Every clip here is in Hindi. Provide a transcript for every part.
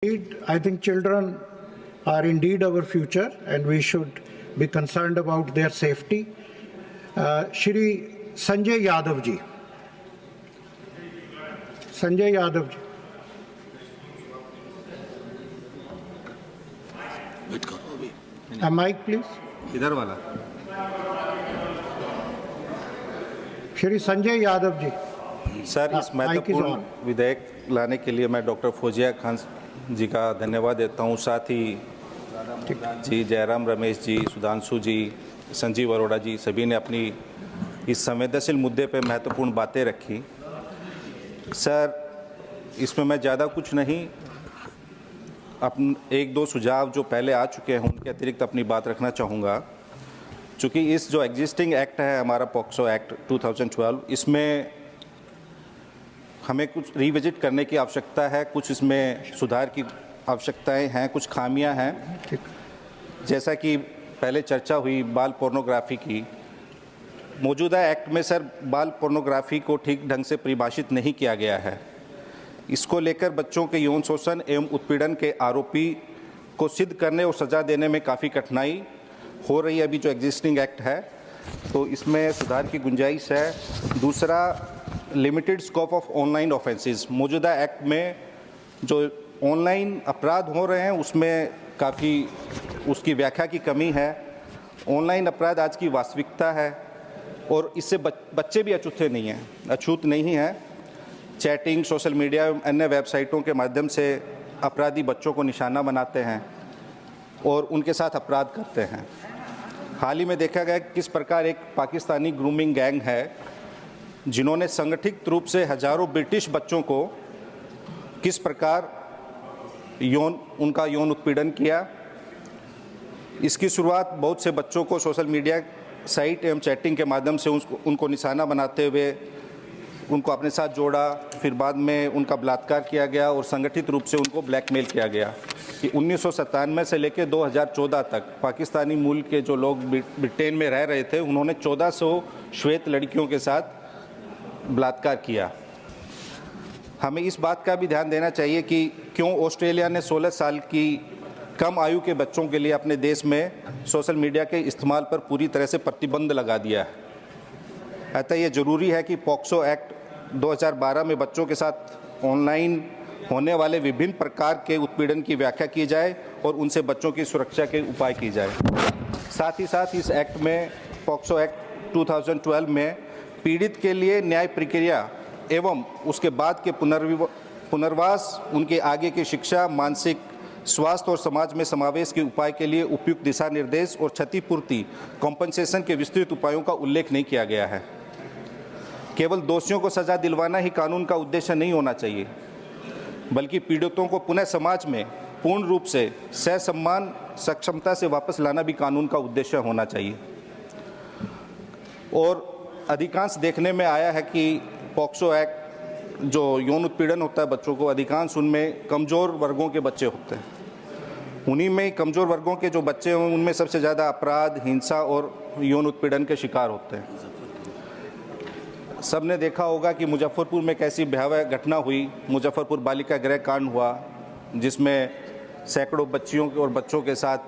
I think children are indeed our future and we should be concerned about their safety. Shri Sanjay Yadav ji. Sanjay Yadav ji. A mic please. इधर वाला. Shri Sanjay Yadav ji. Sir, इस महत्वपूर्ण विधेयक लाने के लिए मैं डॉक्टर फौजिया खान जी का धन्यवाद देता हूं। साथ ही जी जयराम रमेश जी, सुधांशु जी, संजीव अरोड़ा जी सभी ने अपनी इस संवेदनशील मुद्दे पर महत्वपूर्ण बातें रखी। सर, इसमें मैं ज़्यादा कुछ नहीं, एक दो सुझाव जो पहले आ चुके हैं उनके अतिरिक्त अपनी बात रखना चाहूँगा। चूँकि इस जो एग्जिस्टिंग एक्ट है हमारा पॉक्सो एक्ट 2012, इसमें हमें कुछ रिविजिट करने की आवश्यकता है, कुछ इसमें सुधार की आवश्यकताएं हैं, कुछ खामियां हैं। जैसा कि पहले चर्चा हुई बाल पोर्नोग्राफी की, मौजूदा एक्ट में सर बाल पोर्नोग्राफी को ठीक ढंग से परिभाषित नहीं किया गया है। इसको लेकर बच्चों के यौन शोषण एवं उत्पीड़न के आरोपी को सिद्ध करने और सज़ा देने में काफ़ी कठिनाई हो रही है अभी जो एग्जिस्टिंग एक्ट है, तो इसमें सुधार की गुंजाइश है। दूसरा, limited scope of online offences, मौजूदा एक्ट में जो ऑनलाइन अपराध हो रहे हैं उसमें काफ़ी उसकी व्याख्या की कमी है। ऑनलाइन अपराध आज की वास्तविकता है और इससे बच्चे भी अछूत नहीं हैं। चैटिंग, सोशल मीडिया एवं अन्य वेबसाइटों के माध्यम से अपराधी बच्चों को निशाना बनाते हैं और उनके साथ अपराध करते हैं। हाल ही में देखा गया किस प्रकार एक पाकिस्तानी ग्रूमिंग गैंग है जिन्होंने संगठित रूप से हजारों ब्रिटिश बच्चों को किस प्रकार उनका यौन उत्पीड़न किया। इसकी शुरुआत बहुत से बच्चों को सोशल मीडिया साइट एवं चैटिंग के माध्यम से उनको निशाना बनाते हुए उनको अपने साथ जोड़ा, फिर बाद में उनका बलात्कार किया गया और संगठित रूप से उनको ब्लैकमेल किया गया। कि 1997 से लेकर 2014 तक पाकिस्तानी मूल के जो लोग ब्रिटेन में रह रहे थे उन्होंने 1400 श्वेत लड़कियों के साथ बलात्कार किया। हमें इस बात का भी ध्यान देना चाहिए कि क्यों ऑस्ट्रेलिया ने 16 साल की कम आयु के बच्चों के लिए अपने देश में सोशल मीडिया के इस्तेमाल पर पूरी तरह से प्रतिबंध लगा दिया है। अतः ये ज़रूरी है कि पॉक्सो एक्ट 2012 में बच्चों के साथ ऑनलाइन होने वाले विभिन्न प्रकार के उत्पीड़न की व्याख्या की जाए और उनसे बच्चों की सुरक्षा के उपाय की जाए। साथ ही साथ इस एक्ट में पॉक्सो एक्ट 2012 में पीड़ित के लिए न्याय प्रक्रिया एवं उसके बाद के पुनर्वास, उनके आगे की शिक्षा, मानसिक स्वास्थ्य और समाज में समावेश के उपाय के लिए उपयुक्त दिशा निर्देश और क्षतिपूर्ति कॉम्पनसेशन के विस्तृत उपायों का उल्लेख नहीं किया गया है। केवल दोषियों को सजा दिलवाना ही कानून का उद्देश्य नहीं होना चाहिए, बल्कि पीड़ितों को पुनः समाज में पूर्ण रूप से सहसम्मान सक्षमता से वापस लाना भी कानून का उद्देश्य होना चाहिए। और अधिकांश देखने में आया है कि पॉक्सो एक्ट जो यौन उत्पीड़न होता है बच्चों को, अधिकांश उनमें कमज़ोर वर्गों के बच्चे होते हैं। उन्हीं में कमज़ोर वर्गों के जो बच्चे हैं उनमें सबसे ज़्यादा अपराध, हिंसा और यौन उत्पीड़न के शिकार होते हैं। सब ने देखा होगा कि मुजफ्फरपुर में कैसी भयावह घटना हुई। मुजफ्फरपुर बालिका गृह कांड हुआ जिसमें सैकड़ों बच्चियों और बच्चों के साथ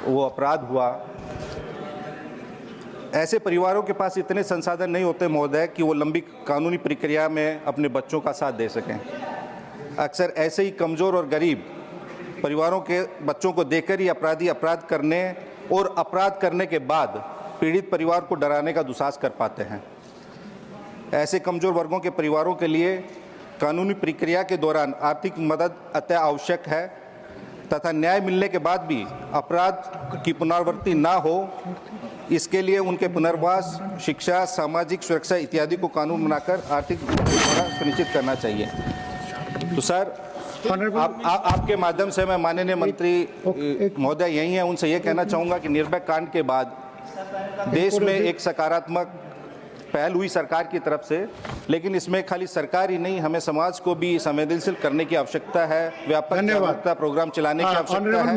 वो अपराध हुआ। ऐसे परिवारों के पास इतने संसाधन नहीं होते महोदय कि वो लंबी कानूनी प्रक्रिया में अपने बच्चों का साथ दे सकें। अक्सर ऐसे ही कमज़ोर और गरीब परिवारों के बच्चों को देखकर ही अपराधी अपराध करने और अपराध करने के बाद पीड़ित परिवार को डराने का दुस्साहस कर पाते हैं। ऐसे कमज़ोर वर्गों के परिवारों के लिए कानूनी प्रक्रिया के दौरान आर्थिक मदद अति आवश्यक है तथा न्याय मिलने के बाद भी अपराध की पुनरावृत्ति ना हो, इसके लिए उनके पुनर्वास, शिक्षा, सामाजिक सुरक्षा इत्यादि को कानून बनाकर आर्थिक सुनिश्चित करना चाहिए। तो सर, आपके माध्यम से मैं माननीय मंत्री महोदय यही हैं, उनसे ये कहना चाहूँगा कि निर्भया कांड के बाद देश में एक सकारात्मक पहल हुई सरकार की तरफ से, लेकिन इसमें खाली सरकार ही नहीं, हमें समाज को भी संवेदनशील करने की आवश्यकता है, व्यापक जागरूकता प्रोग्राम चलाने की आवश्यकता है।